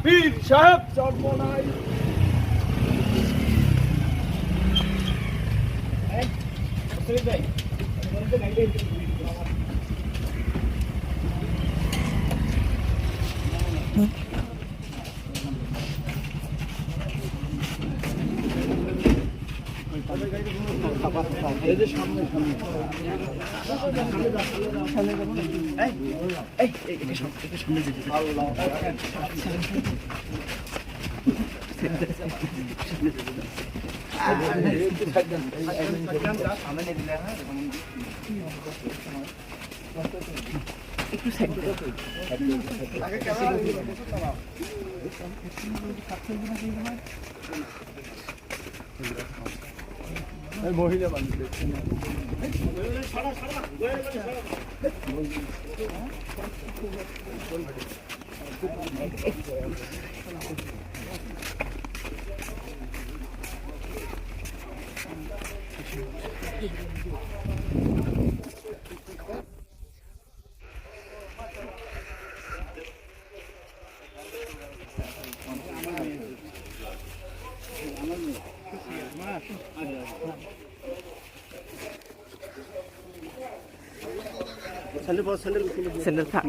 বীর সাহেব জন্ম নাই। মহিলা মানুষ স্যান্ডেল থাক।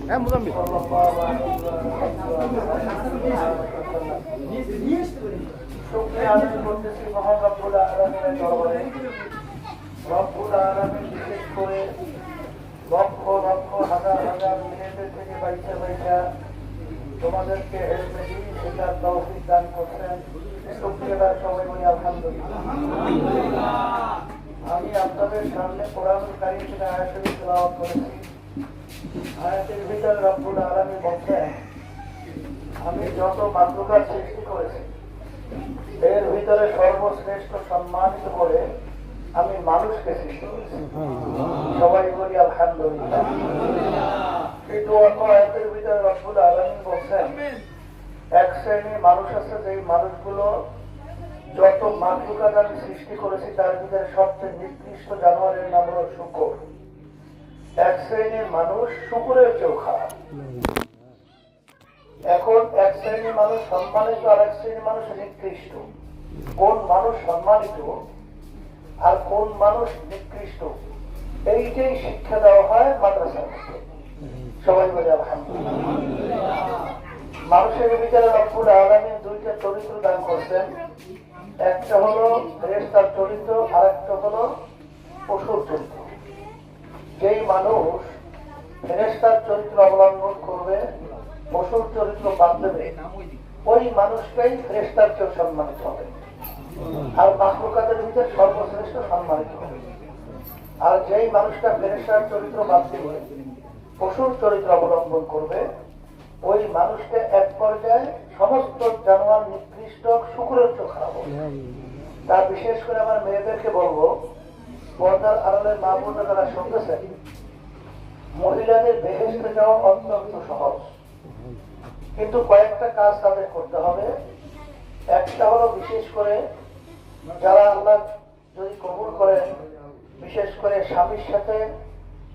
হ্যাঁ মোজাম্বিক শুকরিয়া আদায় করতেছি মহান রব্বুল আলামিনের দরবারে। রব্বুল আলামিন বিশেষ করে লক্ষ লক্ষ হাজার হাজার মেয়েদের থেকে বাইচা বাইচা তোমাদেরকে হেলমে দিয়ে সেটার তৌফিক দান করছেন। শুকরিয়া সবাই বলি আলহামদুলিল্লাহ। আমি আপনাদের সামনে কোরআনুল কারীম থেকে আয়াত শরীফ তেলাওয়াত করেছি। আয়াতের ভিতর রব্বুল আলামিন বলছেন, আমি যত মাখলুকাত সৃষ্টি করেছি এর ভিতরে সর্বশ্রেষ্ঠ সম্মানিত করে আমি মানুষকে সৃষ্টি করেছি। সবাই বলি আলহামদুলিল্লাহ। কিন্তু অন্য আয়াতের ভিতরে রব্বুল আলামিন বলছেন, এক শ্রেণীর মানুষ আছে যেই মানুষগুলো যত মাখলুকাত আমি সৃষ্টি করেছি তার ভিতরে সবচেয়ে নিকৃষ্ট জানোয়ারের নাম হলো শূকর। এক শ্রেণীর মানুষ শূকরের চেয়েও খারাপ। এখন এক শ্রেণীর মানুষ সম্মানিত আর এক শ্রেণীর মানুষ নিকৃষ্ট। কোন মানুষ সম্মানিত আর কোন মানুষ নিকৃষ্ট এইটাই শিক্ষা দেওয়া হয় মাদ্রাসার মধ্যে। সবাই বলে আলহামদুলিল্লাহ। মানুষের ভিতরে রব্বুল আলামিন দুইটা চরিত্র দান করছেন। একটা হলো ফেরেশতার চরিত্র আর একটা হলো পশুর চরিত্র। যেই মানুষ ফেরেশতার চরিত্র অবলম্বন করবে, পশুর চরিত্র বাদ দেবে, ওই মানুষটাই ফেরেশতার চেয়ে সম্মানিত হবে আর মাখলুকাতের ভিতরে সর্বশ্রেষ্ঠ সম্মানিত হবে। আর যেই মানুষটা ফেরেশতার চরিত্র বাদ দেবে, পশুর চরিত্র অবলম্বন করবে, ওই মানুষটা এক পর্যায়ে সমস্ত জানোয়ার নিকৃষ্ট শূকরের চেয়ে খারাপ হবে। তা বিশেষ করে আমার মেয়েদেরকে বলবো, পর্দার আড়ালের মা বোনরা যারা শুনতেছেন, মহিলাদের বেহেশতে যাওয়া অত্যন্ত সহজ, কিন্তু কয়েকটা কাজ তাদের করতে হবে। একটা হলো বিশেষ করে যারা আল্লাহ যদি কবুল করেন, বিশেষ করে স্বামীর সাথে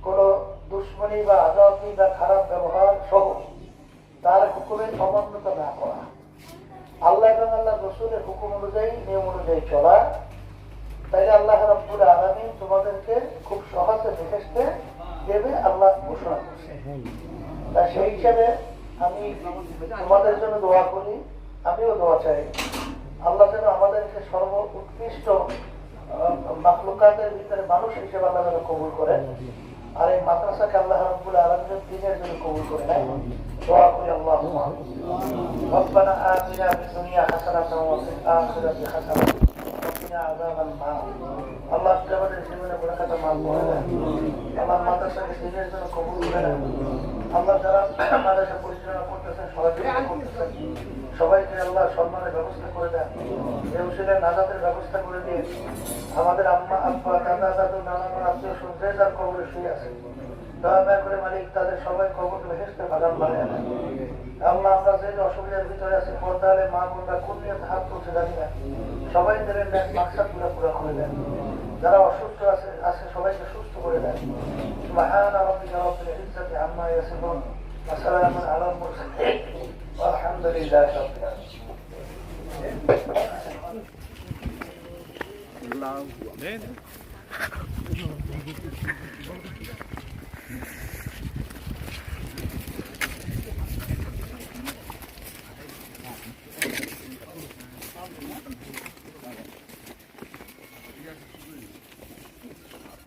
কোনো দুশ্মনী বা আদাওয়াতি বা খারাপ ব্যবহার সহ তার হুকুমের অমান্যতা না করা, আল্লাহ এবং আল্লাহ রসুলের হুকুম অনুযায়ী নিয়ম অনুযায়ী চলা, তাইলে আল্লাহ রাব্বুল আলামিন তোমাদেরকে খুব সহজে বেহেশতে দেবে আল্লাহ ঘোষণা করছে। তা সেই হিসাবে আমি তোমাদের জন্য দোয়া করি, আমিও দোয়া চাই আল্লাহ যেন আমাদেরকে সর্ব উৎকৃষ্ট মাখলুকাতের ভিতরে মানুষ হিসেবে আল্লাহ যেন কবুল করেন, আর এই মাদ্রাসাকে আল্লাহ রাব্বুল আলামিন দ্বীনের জন্য কবুল করে নেয়। দোয়া করি আল্লাহুম্মা রব্বানা আতিনা ফিদ দুনিয়া হাসানাতাও ওয়া ফিল আখিরাতি হাসানাতাও ওয়া কিনা আযাবান নার। আল্লাহ আমাদের জীবনে বরকত মাল করে দেন। আমার মাদ্রাসাকে দিনের জন্য কবুল করে নেন। আল্লাহ যারা মাদ্রাসা পরিচালনা করতেছেন, সহযোগিতা করতেছেন, সবাইকে আল্লাহ সম্মানের ব্যবস্থা করে দেন। এই উসিলায় নাজাতের ব্যবস্থা করে দিয়ে আমাদের আম্মা আব্বা দাদা দাদু নানা আত্মীয় স্বজন যার কবরে শুয়ে আছে, দয়া করে মালিক তাদের সবাই কবর বেহেশতের বাগান বানিয়ে দেন। আল্লাহ আমরা যে অসুবিধার ভিতরে আছি, পর্দারে মা বোনরা কোন নিয়ে হাত তুলছে জানি না, সবাই তাদের মাকসাদ পুরা করে দেন। যারা অসুস্থ আছে সবাইকে সুস্থ করে দেন। সুবহান রাব্বিকা রাব্বিল ইজ্জাতি আম্মা ইয়াসিফুন ওয়া সালামুন আলাল মুরসালিন ওয়ালহামদুলিল্লাহি রাব্বিল আলামিন।